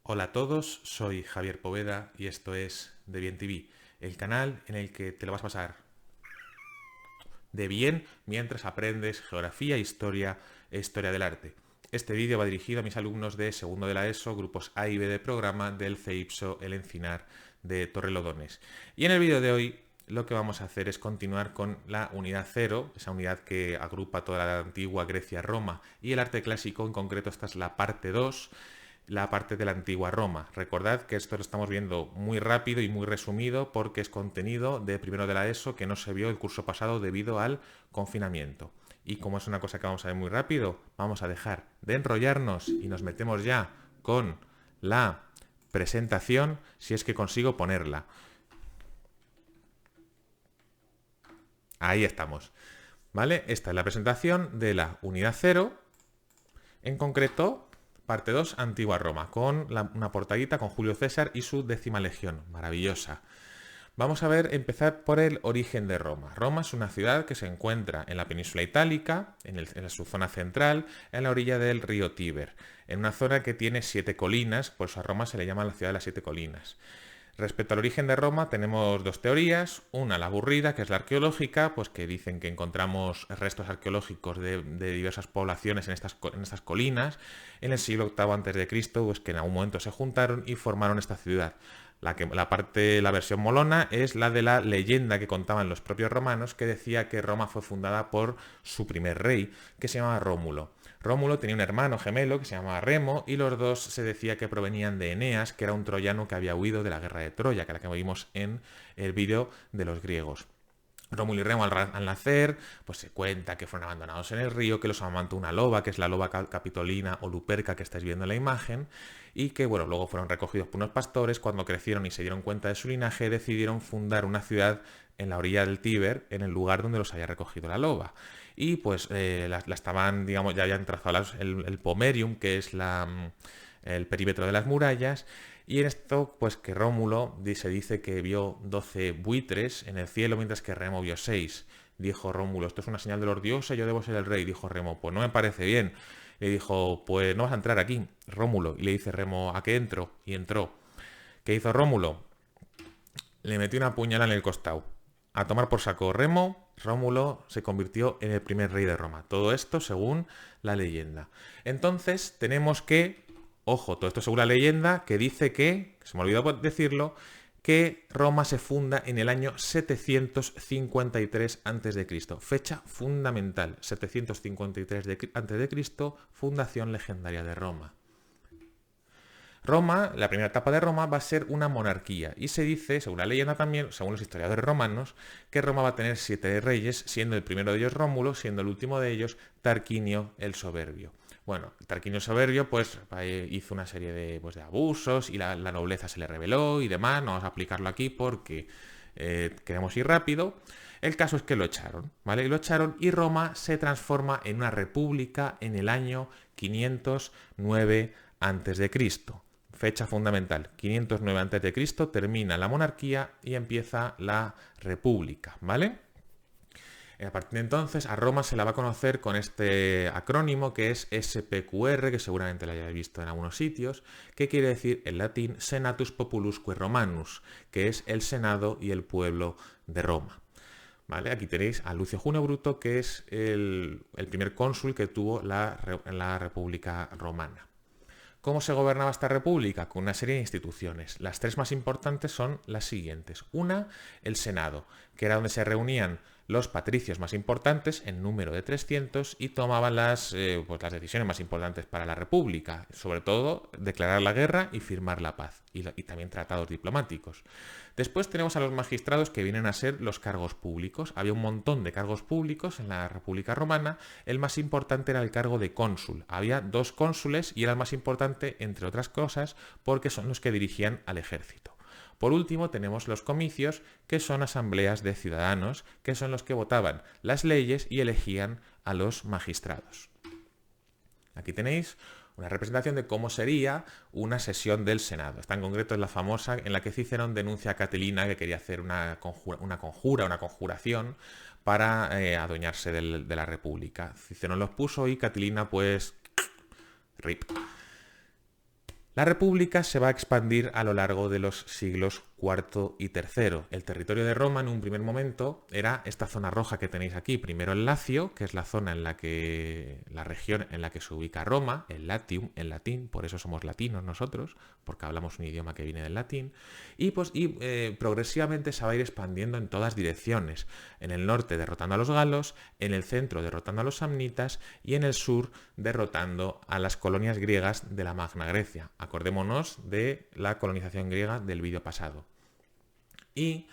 Hola a todos, soy Javier Poveda y esto es De Bien TV, el canal en el que te lo vas a pasar de bien mientras aprendes geografía, historia e historia del arte. Este vídeo va dirigido a mis alumnos de segundo de la ESO, grupos A y B de programa del CEIPSO El Encinar de Torrelodones. Y en el vídeo de hoy lo que vamos a hacer es continuar con la unidad 0, esa unidad que agrupa toda la antigua Grecia, Roma y el arte clásico. En concreto esta es la parte 2, la parte de la antigua Roma. Recordad que esto lo estamos viendo muy rápido y muy resumido porque es contenido de primero de la ESO que no se vio el curso pasado debido al confinamiento. Y como es una cosa que vamos a ver muy rápido, vamos a dejar de enrollarnos y nos metemos ya con la presentación, si es que consigo ponerla. Ahí estamos. ¿Vale? Esta es la presentación de la unidad 0, en concreto parte 2, Antigua Roma, con una portadita con Julio César y su 10ª legión, maravillosa. Vamos a empezar por el origen de Roma. Roma es una ciudad que se encuentra en la península itálica, en su zona central, en la orilla del río Tíber, en una zona que tiene 7 colinas, por eso a Roma se le llama la ciudad de las 7 colinas. Respecto al origen de Roma tenemos dos teorías, una la aburrida, que es la arqueológica, pues que dicen que encontramos restos arqueológicos de diversas poblaciones en estas colinas en el siglo VIII a.C., pues que en algún momento se juntaron y formaron esta ciudad. La versión molona es la de la leyenda que contaban los propios romanos, que decía que Roma fue fundada por su primer rey, que se llamaba Rómulo. Rómulo tenía un hermano gemelo que se llamaba Remo y los dos se decía que provenían de Eneas, que era un troyano que había huido de la guerra de Troya, que era la que vimos en el vídeo de los griegos. Rómulo y Remo al nacer, pues se cuenta que fueron abandonados en el río, que los amamantó una loba, que es la loba capitolina o luperca que estáis viendo en la imagen, y que bueno, luego fueron recogidos por unos pastores. Cuando crecieron y se dieron cuenta de su linaje, decidieron fundar una ciudad en la orilla del Tíber, en el lugar donde los había recogido la loba. Y pues la estaban, digamos, ya habían trazado el pomerium, que es el perímetro de las murallas. Y en esto, pues que Rómulo se dice que vio 12 buitres en el cielo, mientras que Remo vio 6. Dijo Rómulo, esto es una señal de los dioses, yo debo ser el rey. Dijo Remo, pues no me parece bien. Le dijo, pues no vas a entrar aquí, Rómulo. Y le dice Remo, ¿a qué entro? Y entró. ¿Qué hizo Rómulo? Le metió una puñalada en el costado. A tomar por saco Remo, Rómulo se convirtió en el primer rey de Roma. Todo esto según la leyenda. Entonces tenemos que, ojo, todo esto según la leyenda, que dice que se me olvidó decirlo, que Roma se funda en el año 753 a.C. Fecha fundamental, 753 a.C., fundación legendaria de Roma. Roma, la primera etapa de Roma va a ser una monarquía y se dice, según la leyenda también, según los historiadores romanos, que Roma va a tener 7 reyes, siendo el primero de ellos Rómulo, siendo el último de ellos Tarquinio el Soberbio. Bueno, Tarquinio el Soberbio pues hizo una serie de abusos y la nobleza se le rebeló y demás. No vamos a aplicarlo aquí porque queremos ir rápido. El caso es que lo echaron, ¿vale? Y lo echaron y Roma se transforma en una república en el año 509 a.C. Fecha fundamental, 509 a.C., termina la monarquía y empieza la república, ¿vale? A partir de entonces a Roma se la va a conocer con este acrónimo que es SPQR, que seguramente lo hayáis visto en algunos sitios, que quiere decir en latín Senatus Populusque Romanus, que es el Senado y el pueblo de Roma. ¿Vale? Aquí tenéis a Lucio Junio Bruto, que es el primer cónsul que tuvo la República Romana. ¿Cómo se gobernaba esta república? Con una serie de instituciones. Las tres más importantes son las siguientes. Una, el Senado, que era donde se reunían los patricios más importantes, en número de 300, y tomaban las decisiones más importantes para la república, sobre todo declarar la guerra y firmar la paz, y también tratados diplomáticos. Después tenemos a los magistrados, que vienen a ser los cargos públicos. Había un montón de cargos públicos en la República Romana. El más importante era el cargo de cónsul. Había 2 cónsules y era el más importante, entre otras cosas, porque son los que dirigían al ejército. Por último, tenemos los comicios, que son asambleas de ciudadanos, que son los que votaban las leyes y elegían a los magistrados. Aquí tenéis una representación de cómo sería una sesión del Senado. Esta en concreto es la famosa en la que Cicerón denuncia a Catelina, que quería hacer una conjuración para adueñarse de la República. Cicerón los puso y Catelina pues... RIP. La República se va a expandir a lo largo de los siglos IV y III. El territorio de Roma en un primer momento era esta zona roja que tenéis aquí. Primero el Lacio, que es la zona en la región en la que se ubica Roma, el Latium en latín, por eso somos latinos nosotros, porque hablamos un idioma que viene del latín, y progresivamente se va a ir expandiendo en todas direcciones. En el norte derrotando a los galos, en el centro derrotando a los samnitas y en el sur derrotando a las colonias griegas de la Magna Grecia. Acordémonos de la colonización griega del vídeo pasado. Y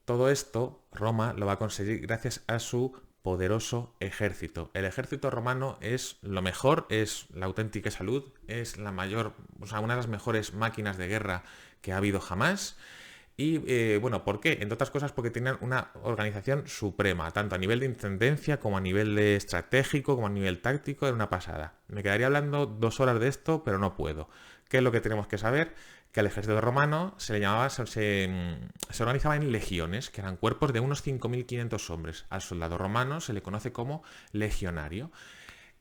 todo esto Roma lo va a conseguir gracias a su poderoso ejército. El ejército romano es lo mejor, es la auténtica salud, es la mayor, una de las mejores máquinas de guerra que ha habido jamás. Y bueno, ¿por qué? Entre otras cosas porque tenían una organización suprema, tanto a nivel de intendencia como a nivel de estratégico, como a nivel táctico, era una pasada. Me quedaría hablando 2 horas de esto, pero no puedo. ¿Qué es lo que tenemos que saber? Que al ejército romano se organizaba en legiones, que eran cuerpos de unos 5.500 hombres. Al soldado romano se le conoce como legionario.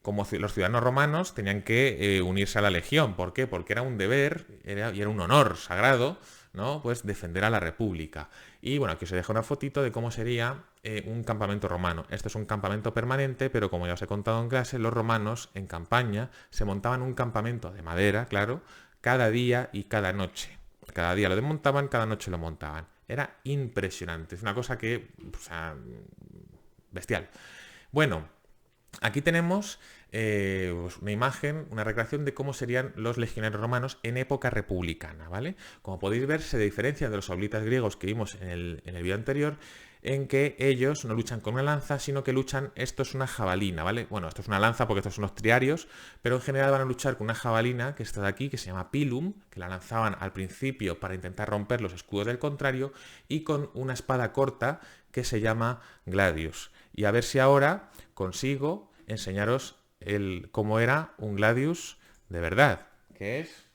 Como los ciudadanos romanos tenían que unirse a la legión. ¿Por qué? Porque era un deber y era un honor sagrado, ¿no? Pues defender a la República. Y bueno, aquí os dejo una fotito de cómo sería un campamento romano. Esto es un campamento permanente, pero como ya os he contado en clase, los romanos en campaña se montaban un campamento de madera, claro, cada día y cada noche. Cada día lo desmontaban, cada noche lo montaban. Era impresionante. Es una cosa que... bestial. Bueno, aquí tenemos una imagen, una recreación de cómo serían los legionarios romanos en época republicana, ¿vale? Como podéis ver, se diferencia de los hoplitas griegos que vimos en el vídeo anterior, en que ellos no luchan con una lanza, sino que luchan, esto es una jabalina, ¿vale? Bueno, esto es una lanza porque estos son los triarios, pero en general van a luchar con una jabalina que está de aquí, que se llama pilum, que la lanzaban al principio para intentar romper los escudos del contrario, y con una espada corta que se llama gladius. Y a ver si ahora consigo enseñaros cómo era un gladius de verdad, que es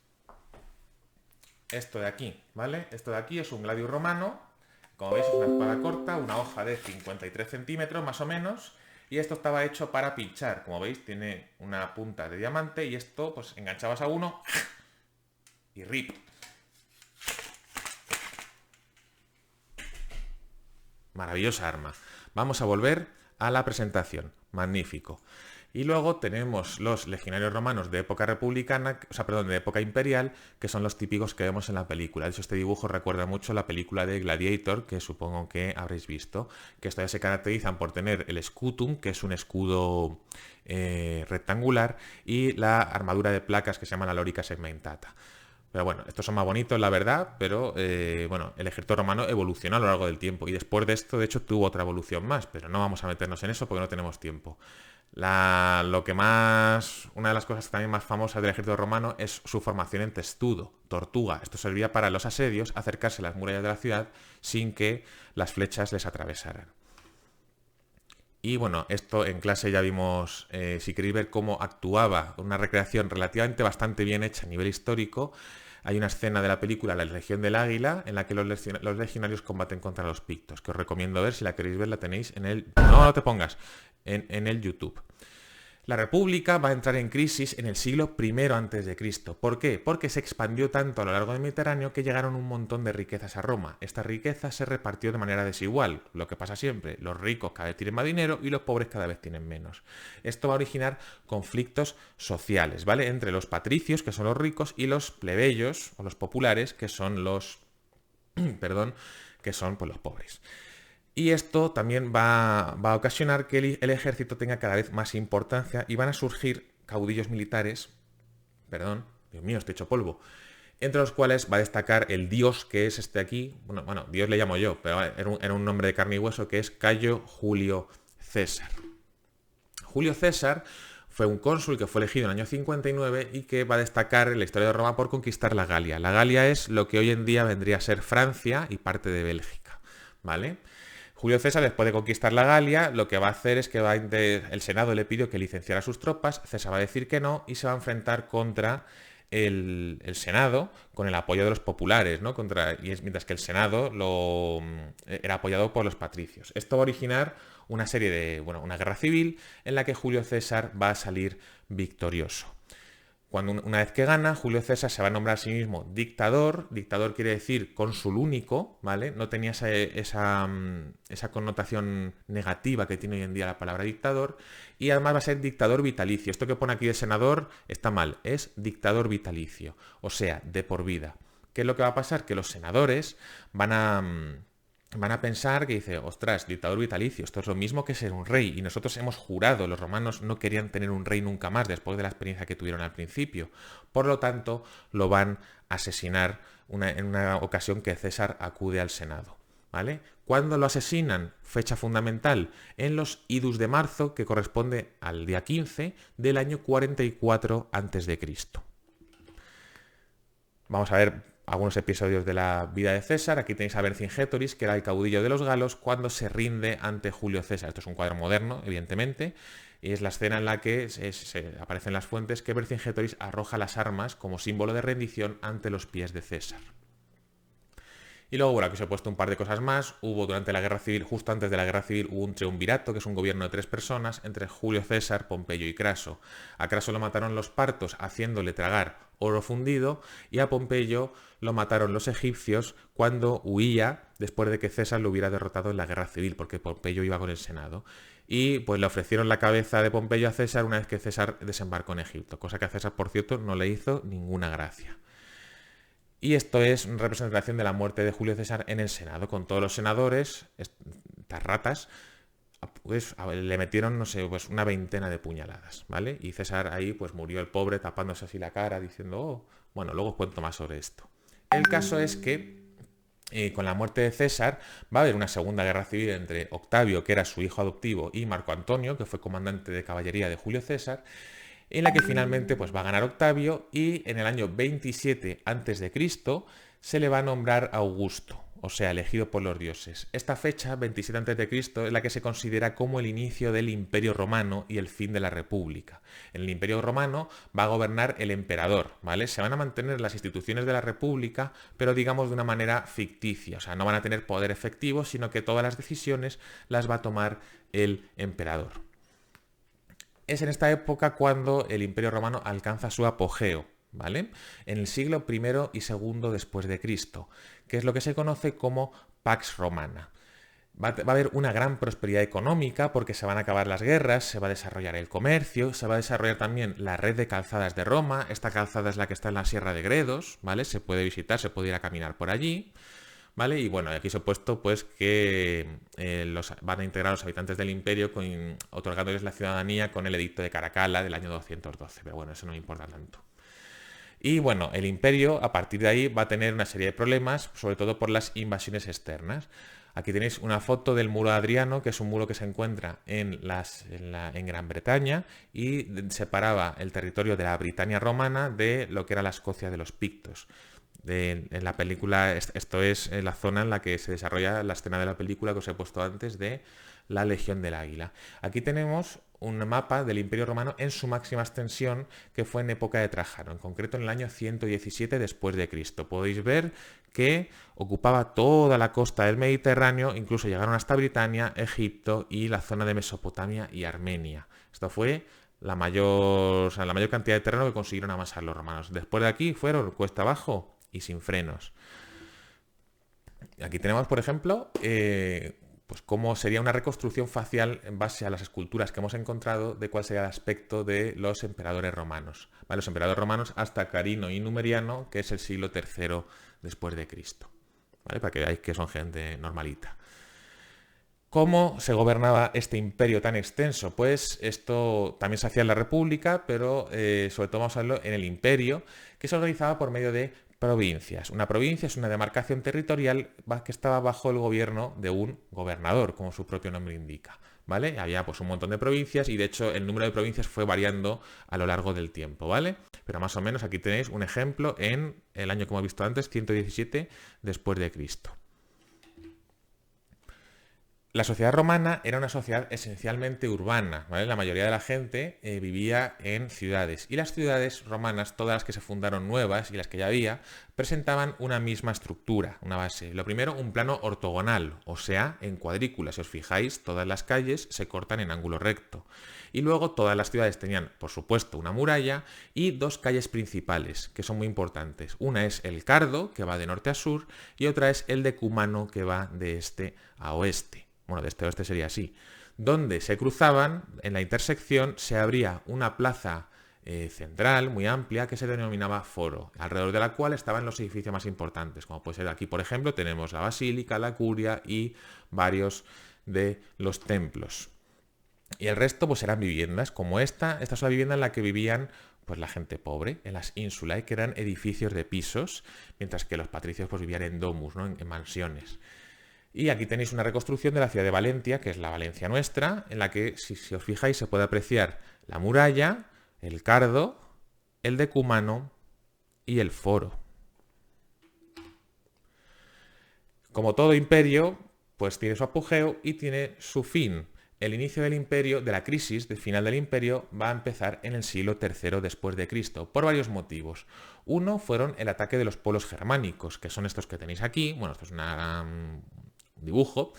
esto de aquí, ¿vale? Esto de aquí es un gladius romano. Como veis es una espada corta, una hoja de 53 centímetros más o menos, y esto estaba hecho para pinchar. Como veis tiene una punta de diamante y esto pues enganchabas a uno y rip. Maravillosa arma. Vamos a volver a la presentación. Magnífico. Y luego tenemos los legionarios romanos de época republicana, de época imperial, que son los típicos que vemos en la película. De hecho, este dibujo recuerda mucho la película de Gladiator, que supongo que habréis visto, que estos ya se caracterizan por tener el scutum, que es un escudo rectangular, y la armadura de placas que se llama la lorica segmentata. Pero bueno, estos son más bonitos, la verdad, pero bueno, el ejército romano evolucionó a lo largo del tiempo y después de esto, de hecho, tuvo otra evolución más, pero no vamos a meternos en eso porque no tenemos tiempo. Una de las cosas también más famosas del ejército romano es su formación en testudo, tortuga. Esto servía para los asedios acercarse a las murallas de la ciudad sin que las flechas les atravesaran. Y bueno, esto en clase ya vimos, si queréis ver cómo actuaba, una recreación relativamente bastante bien hecha a nivel histórico. Hay una escena de la película La Legión del Águila en la que los legionarios combaten contra los pictos, que os recomiendo ver. Si la queréis ver la tenéis en el... No te pongas, en el YouTube. La República va a entrar en crisis en el siglo I a.C. ¿Por qué? Porque se expandió tanto a lo largo del Mediterráneo que llegaron un montón de riquezas a Roma. Esta riqueza se repartió de manera desigual, lo que pasa siempre. Los ricos cada vez tienen más dinero y los pobres cada vez tienen menos. Esto va a originar conflictos sociales, ¿vale? Entre los patricios, que son los ricos, y los plebeyos, o los populares, que son los... que son pues, los pobres. Y esto también va a ocasionar que el ejército tenga cada vez más importancia y van a surgir caudillos militares, Dios mío, estoy hecho polvo, entre los cuales va a destacar el dios que es este aquí, bueno, dios le llamo yo, pero era un nombre de carne y hueso, que es Cayo Julio César. Julio César fue un cónsul que fue elegido en el año 59 y que va a destacar en la historia de Roma por conquistar la Galia. La Galia es lo que hoy en día vendría a ser Francia y parte de Bélgica, ¿vale? Julio César, después de conquistar la Galia, lo que va a hacer es que el Senado le pidió que licenciara a sus tropas, César va a decir que no y se va a enfrentar contra el Senado con el apoyo de los populares, ¿no? Mientras que el Senado era apoyado por los patricios. Esto va a originar una guerra civil en la que Julio César va a salir victorioso. Una vez que gana, Julio César se va a nombrar a sí mismo dictador. Dictador quiere decir cónsul único, ¿vale? No tenía esa connotación negativa que tiene hoy en día la palabra dictador. Y además va a ser dictador vitalicio. Esto que pone aquí de senador está mal, es dictador vitalicio, o sea, de por vida. ¿Qué es lo que va a pasar? Que los senadores van a pensar que dice, ostras, dictador vitalicio, esto es lo mismo que ser un rey. Y nosotros hemos jurado, los romanos no querían tener un rey nunca más después de la experiencia que tuvieron al principio. Por lo tanto, lo van a asesinar en una ocasión que César acude al Senado. ¿Vale? ¿Cuándo lo asesinan? Fecha fundamental, en los idus de marzo, que corresponde al día 15 del año 44 a.C. Vamos a ver algunos episodios de la vida de César. Aquí tenéis a Vercingétorix, que era el caudillo de los galos, cuando se rinde ante Julio César. Esto es un cuadro moderno, evidentemente, y es la escena en la que se aparecen las fuentes que Vercingétorix arroja las armas como símbolo de rendición ante los pies de César. Y luego, bueno, aquí os he puesto un par de cosas más. Hubo durante la Guerra Civil, justo antes de la Guerra Civil, hubo un triunvirato, que es un gobierno de 3 personas, entre Julio César, Pompeyo y Craso. A Craso lo mataron los partos haciéndole tragar oro fundido, y a Pompeyo lo mataron los egipcios cuando huía después de que César lo hubiera derrotado en la Guerra Civil, porque Pompeyo iba con el Senado. Y pues le ofrecieron la cabeza de Pompeyo a César una vez que César desembarcó en Egipto, cosa que a César, por cierto, no le hizo ninguna gracia. Y esto es una representación de la muerte de Julio César en el Senado, con todos los senadores, estas ratas, pues le metieron, no sé, pues una veintena de puñaladas, ¿vale? Y César ahí pues murió el pobre tapándose así la cara, diciendo, oh, bueno, luego os cuento más sobre esto. El caso es que con la muerte de César va a haber una segunda guerra civil entre Octavio, que era su hijo adoptivo, y Marco Antonio, que fue comandante de caballería de Julio César, en la que finalmente pues, va a ganar Octavio, y en el año 27 a.C. se le va a nombrar Augusto, o sea, elegido por los dioses. Esta fecha, 27 a.C., es la que se considera como el inicio del Imperio Romano y el fin de la República. En el Imperio Romano va a gobernar el emperador, ¿vale? Se van a mantener las instituciones de la República, pero digamos de una manera ficticia, o sea, no van a tener poder efectivo, sino que todas las decisiones las va a tomar el emperador. Es en esta época cuando el Imperio Romano alcanza su apogeo, ¿vale? En el siglo I y II después de Cristo, que es lo que se conoce como Pax Romana. Va a haber una gran prosperidad económica porque se van a acabar las guerras, se va a desarrollar el comercio, se va a desarrollar también la red de calzadas de Roma. Esta calzada es la que está en la Sierra de Gredos, ¿vale? Se puede visitar, se puede ir a caminar por allí. ¿Vale? Y bueno, aquí os he puesto pues que van a integrar a los habitantes del imperio otorgándoles la ciudadanía con el edicto de Caracalla del año 212, pero bueno, eso no me importa tanto. Y bueno, el imperio a partir de ahí va a tener una serie de problemas, sobre todo por las invasiones externas. Aquí tenéis una foto del muro Adriano, que es un muro que se encuentra en Gran Bretaña y separaba el territorio de la Britania romana de lo que era la Escocia de los pictos. En la película, esto es la zona en la que se desarrolla la escena de la película que os he puesto antes de la Legión del Águila. Aquí tenemos un mapa del Imperio Romano en su máxima extensión, que fue en época de Trajano, en concreto en el año 117 después de Cristo. Podéis ver que ocupaba toda la costa del Mediterráneo, incluso llegaron hasta Britania, Egipto y la zona de Mesopotamia y Armenia. Esto fue la mayor cantidad de terreno que consiguieron amasar los romanos. Después de aquí fueron cuesta abajo y sin frenos. Aquí tenemos, por ejemplo, pues cómo sería una reconstrucción facial en base a las esculturas que hemos encontrado de cuál sería el aspecto de los emperadores romanos. ¿Vale? Los emperadores romanos hasta Carino y Numeriano, que es el siglo III después de Cristo. ¿Vale? Para que veáis que son gente normalita. ¿Cómo se gobernaba este imperio tan extenso? Pues esto también se hacía en la República, pero sobre todo vamos a verlo en el imperio, que se organizaba por medio de provincias. Una provincia es una demarcación territorial que estaba bajo el gobierno de un gobernador, como su propio nombre indica. ¿Vale? Había pues un montón de provincias y de hecho el número de provincias fue variando a lo largo del tiempo, ¿vale? Pero más o menos aquí tenéis un ejemplo en el año, como he visto antes, 117 después de Cristo. La sociedad romana era una sociedad esencialmente urbana, ¿vale? La mayoría de la gente vivía en ciudades y las ciudades romanas, todas las que se fundaron nuevas y las que ya había, presentaban una misma estructura, una base. Lo primero, un plano ortogonal, o sea, en cuadrícula. Si os fijáis, todas las calles se cortan en ángulo recto. Y luego todas las ciudades tenían, por supuesto, una muralla y dos calles principales, que son muy importantes. Una es el Cardo, que va de norte a sur, y otra es el Decumano, que va de este a oeste. Bueno, de este a oeste sería así. Donde se cruzaban, en la intersección, se abría una plaza central muy amplia que se denominaba foro, alrededor de la cual estaban los edificios más importantes, como puede ser aquí, por ejemplo, tenemos la basílica, la curia y varios de los templos. Y el resto pues eran viviendas como esta es la vivienda en la que vivían pues la gente pobre, en las ínsulae, que eran edificios de pisos, mientras que los patricios pues vivían en domus, ¿no? en mansiones. Y aquí tenéis una reconstrucción de la ciudad de Valencia, que es la Valencia nuestra, en la que, si os fijáis, se puede apreciar la muralla, el Cardo, el Decumano y el Foro. Como todo imperio, pues tiene su apogeo y tiene su fin. El inicio del imperio, de la crisis, del final del imperio, va a empezar en el siglo III después de Cristo, por varios motivos. Uno fueron el ataque de los pueblos germánicos, que son estos que tenéis aquí. Bueno, esto es un dibujo,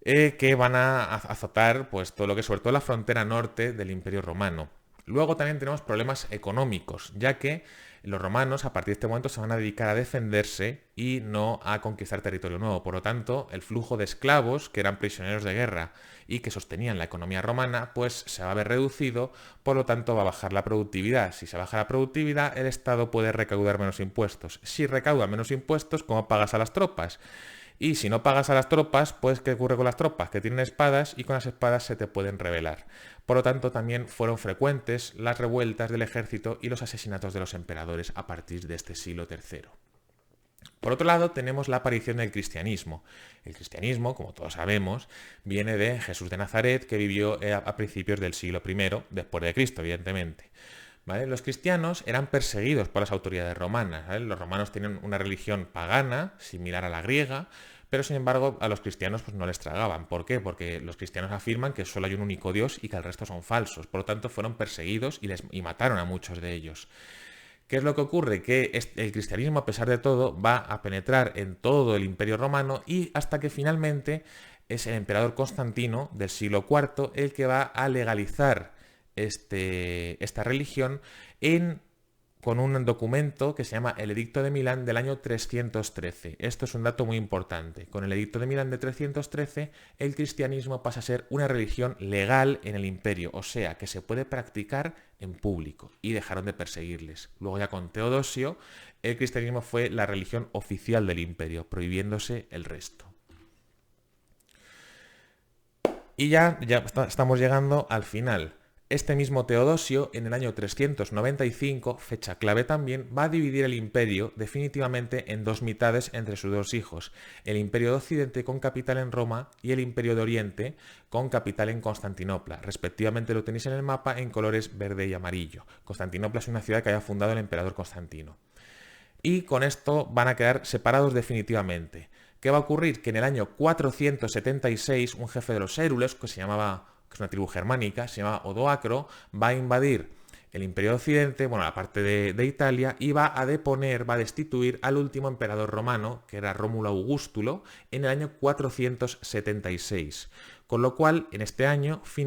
que van a azotar pues, todo lo que es sobre todo la frontera norte del Imperio Romano. Luego también tenemos problemas económicos, ya que los romanos a partir de este momento se van a dedicar a defenderse y no a conquistar territorio nuevo. Por lo tanto, el flujo de esclavos, que eran prisioneros de guerra y que sostenían la economía romana, pues se va a ver reducido, por lo tanto va a bajar la productividad. Si se baja la productividad, el Estado puede recaudar menos impuestos. Si recauda menos impuestos, ¿cómo pagas a las tropas? Y si no pagas a las tropas, pues ¿qué ocurre con las tropas? Que tienen espadas y con las espadas se te pueden rebelar. Por lo tanto, también fueron frecuentes las revueltas del ejército y los asesinatos de los emperadores a partir de este siglo III. Por otro lado, tenemos la aparición del cristianismo. El cristianismo, como todos sabemos, viene de Jesús de Nazaret, que vivió a principios del siglo I, después de Cristo, evidentemente. ¿Vale? Los cristianos eran perseguidos por las autoridades romanas. ¿Vale? Los romanos tenían una religión pagana, similar a la griega, pero sin embargo a los cristianos pues, no les tragaban. ¿Por qué? Porque los cristianos afirman que solo hay un único Dios y que el resto son falsos. Por lo tanto, fueron perseguidos y mataron a muchos de ellos. ¿Qué es lo que ocurre? Que el cristianismo, a pesar de todo, va a penetrar en todo el Imperio Romano y hasta que finalmente es el emperador Constantino del siglo IV el que va a legalizar esta religión con un documento que se llama el Edicto de Milán del año 313. Esto es un dato muy importante. Con el Edicto de Milán de 313, el cristianismo pasa a ser una religión legal en el imperio, o sea, que se puede practicar en público, y dejaron de perseguirles. Luego ya con Teodosio, el cristianismo fue la religión oficial del imperio, prohibiéndose el resto. Y ya estamos llegando al final. Este mismo Teodosio, en el año 395, fecha clave también, va a dividir el imperio definitivamente en dos mitades entre sus dos hijos, el imperio de Occidente con capital en Roma y el imperio de Oriente con capital en Constantinopla. Respectivamente lo tenéis en el mapa en colores verde y amarillo. Constantinopla es una ciudad que había fundado el emperador Constantino. Y con esto van a quedar separados definitivamente. ¿Qué va a ocurrir? Que en el año 476 un jefe de los érules, que es una tribu germánica, se llama Odoacro, va a invadir el Imperio de Occidente, bueno, la parte de Italia, y va a destituir al último emperador romano, que era Rómulo Augustulo, en el año 476. Con lo cual, en este año se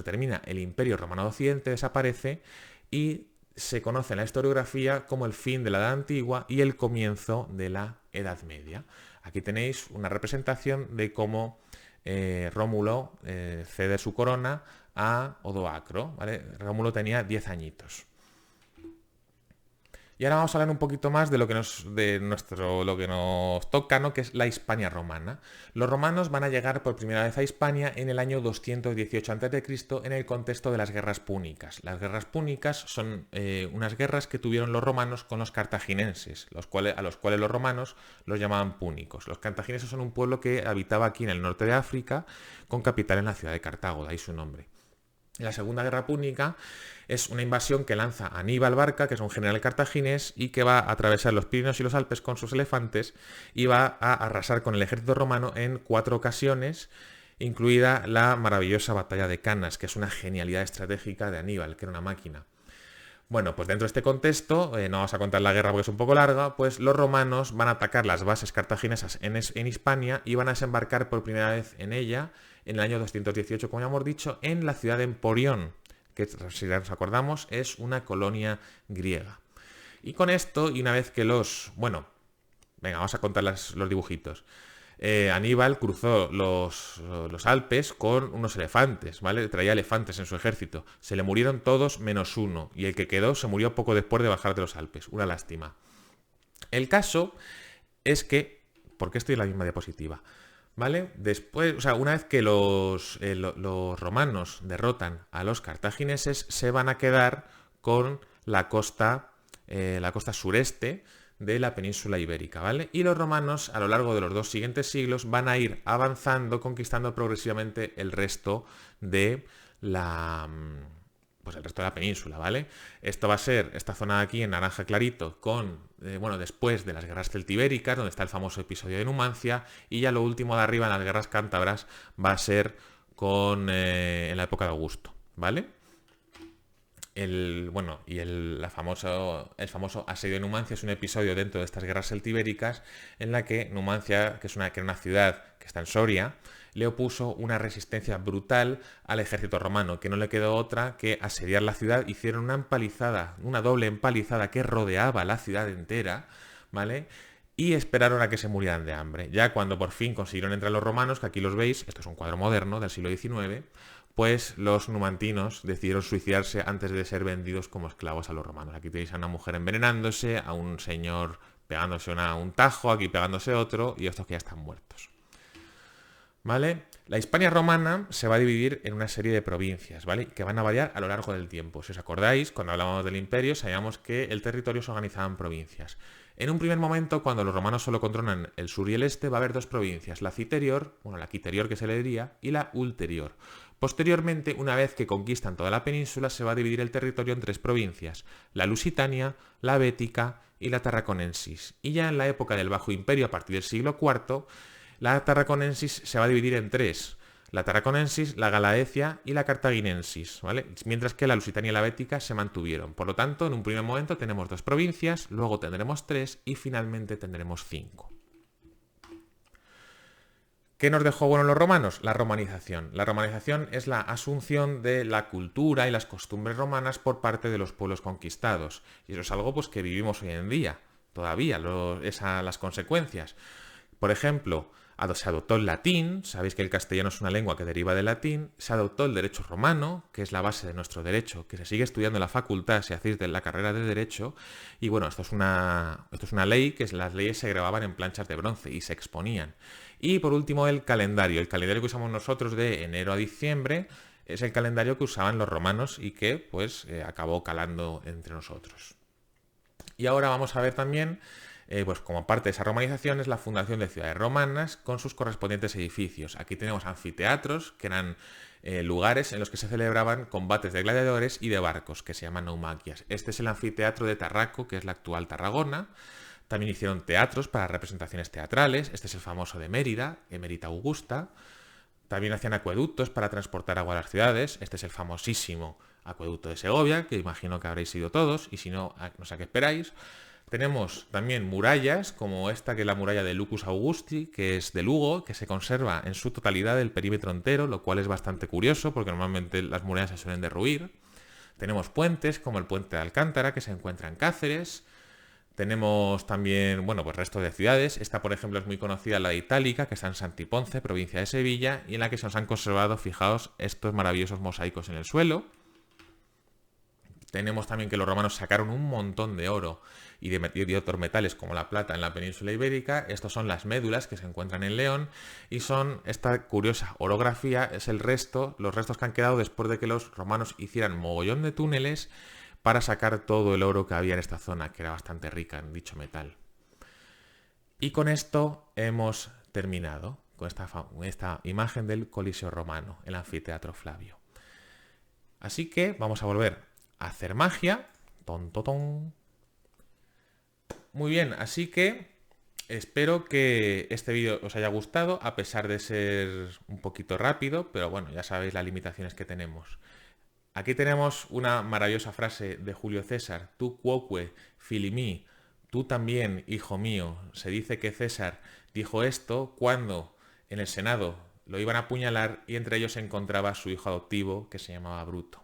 termina el Imperio Romano de Occidente, desaparece, y se conoce en la historiografía como el fin de la Edad Antigua y el comienzo de la Edad Media. Aquí tenéis una representación de cómo Rómulo cede su corona a Odoacro, ¿vale? Rómulo tenía 10 añitos. Y ahora vamos a hablar un poquito más de lo que nos toca, ¿no? Que es la Hispania romana. Los romanos van a llegar por primera vez a Hispania en el año 218 a.C. en el contexto de las guerras púnicas. Las guerras púnicas son unas guerras que tuvieron los romanos con los cartagineses, a los cuales los romanos los llamaban púnicos. Los cartagineses son un pueblo que habitaba aquí en el norte de África, con capital en la ciudad de Cartago, de ahí su nombre. La Segunda Guerra Púnica es una invasión que lanza Aníbal Barca, que es un general cartaginés, y que va a atravesar los Pirineos y los Alpes con sus elefantes y va a arrasar con el ejército romano en 4 ocasiones, incluida la maravillosa batalla de Cannas, que es una genialidad estratégica de Aníbal, que era una máquina. Bueno, pues dentro de este contexto, no vamos a contar la guerra porque es un poco larga, pues los romanos van a atacar las bases cartaginesas en Hispania y van a desembarcar por primera vez en ella en el año 218, como ya hemos dicho, en la ciudad de Emporión, que si nos acordamos es una colonia griega. Y con esto, y una vez que Bueno, venga, vamos a contar los dibujitos. Aníbal cruzó los Alpes con unos elefantes, ¿vale? Traía elefantes en su ejército. Se le murieron todos menos uno, y el que quedó se murió poco después de bajar de los Alpes. Una lástima. El caso es que... ¿Por qué estoy en la misma diapositiva? ¿Vale? Después, o sea, una vez que los romanos derrotan a los cartagineses, se van a quedar con la costa sureste de la península ibérica, ¿vale? Y los romanos, a lo largo de los 2 siguientes siglos, van a ir avanzando, conquistando progresivamente el resto de la... pues el resto de la península, ¿vale? Esto va a ser esta zona de aquí en naranja clarito con, bueno, después de las guerras celtibéricas, donde está el famoso episodio de Numancia, y ya lo último de arriba en las guerras cántabras va a ser en la época de Augusto, ¿vale? El famoso asedio de Numancia es un episodio dentro de estas guerras celtibéricas en la que Numancia, que era una ciudad que está en Soria, le opuso una resistencia brutal al ejército romano, que no le quedó otra que asediar la ciudad. Hicieron una empalizada, una doble empalizada que rodeaba la ciudad entera, ¿vale? Y esperaron a que se murieran de hambre. Ya cuando por fin consiguieron entrar los romanos, que aquí los veis, esto es un cuadro moderno del siglo XIX, pues los numantinos decidieron suicidarse antes de ser vendidos como esclavos a los romanos. Aquí tenéis a una mujer envenenándose, a un señor pegándose un tajo, aquí pegándose otro, y estos que ya están muertos. ¿Vale? La Hispania romana se va a dividir en una serie de provincias, ¿vale? Que van a variar a lo largo del tiempo. Si os acordáis, cuando hablábamos del imperio, sabíamos que el territorio se organizaba en provincias. En un primer momento, cuando los romanos solo controlan el sur y el este, va a haber 2 provincias, la citerior, bueno, la quiterior que se le diría, y la ulterior. Posteriormente, una vez que conquistan toda la península, se va a dividir el territorio en 3 provincias, la lusitania, la bética y la tarraconensis. Y ya en la época del Bajo Imperio, a partir del siglo IV, la tarraconensis se va a dividir en 3. La tarraconensis, la galaecia y la cartaginensis, ¿vale? Mientras que la lusitania y la bética se mantuvieron. Por lo tanto, en un primer momento tenemos 2 provincias, luego tendremos 3 y finalmente tendremos 5. ¿Qué nos dejó bueno los romanos? La romanización. La romanización es la asunción de la cultura y las costumbres romanas por parte de los pueblos conquistados. Y eso es algo pues, que vivimos hoy en día, todavía, las consecuencias. Por ejemplo, se adoptó el latín, sabéis que el castellano es una lengua que deriva del latín, se adoptó el derecho romano, que es la base de nuestro derecho, que se sigue estudiando en la facultad si hacéis de la carrera de derecho, y bueno, esto es una ley que las leyes se grababan en planchas de bronce y se exponían. Y por último el calendario que usamos nosotros de enero a diciembre es el calendario que usaban los romanos y que pues acabó calando entre nosotros. Y ahora vamos a ver también pues como parte de esa romanización es la fundación de ciudades romanas con sus correspondientes edificios. Aquí tenemos anfiteatros, que eran lugares en los que se celebraban combates de gladiadores y de barcos, que se llaman naumaquias. Este es el anfiteatro de Tarraco, que es la actual Tarragona. También hicieron teatros para representaciones teatrales. Este es el famoso de Mérida, Emerita Augusta. También hacían acueductos para transportar agua a las ciudades. Este es el famosísimo acueducto de Segovia, que imagino que habréis ido todos, y si no, no sé a qué esperáis. Tenemos también murallas, como esta que es la muralla de Lucus Augusti, que es de Lugo, que se conserva en su totalidad el perímetro entero, lo cual es bastante curioso, porque normalmente las murallas se suelen derruir. Tenemos puentes, como el puente de Alcántara, que se encuentra en Cáceres. Tenemos también, bueno, pues restos de ciudades. Esta, por ejemplo, es muy conocida, la de Itálica, que está en Santiponce, provincia de Sevilla, y en la que se nos han conservado, fijaos, estos maravillosos mosaicos en el suelo. Tenemos también que los romanos sacaron un montón de oro y de otros metales como la plata en la península ibérica. Estos son las médulas que se encuentran en León y son esta curiosa orografía, es los restos que han quedado después de que los romanos hicieran mogollón de túneles para sacar todo el oro que había en esta zona, que era bastante rica en dicho metal. Y con esto hemos terminado, con esta imagen del Coliseo romano, el anfiteatro Flavio. Así que vamos a volver a hacer magia. Ton, ton, ton. Muy bien, así que espero que este vídeo os haya gustado, a pesar de ser un poquito rápido, pero bueno, ya sabéis las limitaciones que tenemos. Aquí tenemos una maravillosa frase de Julio César: tu quoque, fili mi, tú también, hijo mío. Se dice que César dijo esto cuando en el Senado lo iban a apuñalar y entre ellos se encontraba su hijo adoptivo, que se llamaba Bruto.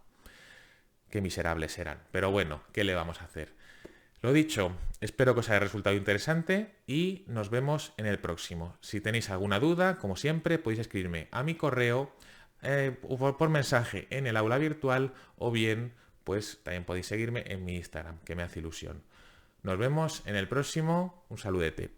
Qué miserables eran. Pero bueno, ¿qué le vamos a hacer? Lo dicho, espero que os haya resultado interesante y nos vemos en el próximo. Si tenéis alguna duda, como siempre, podéis escribirme a mi correo por mensaje en el aula virtual, o bien, pues también podéis seguirme en mi Instagram, que me hace ilusión. Nos vemos en el próximo. Un saludete.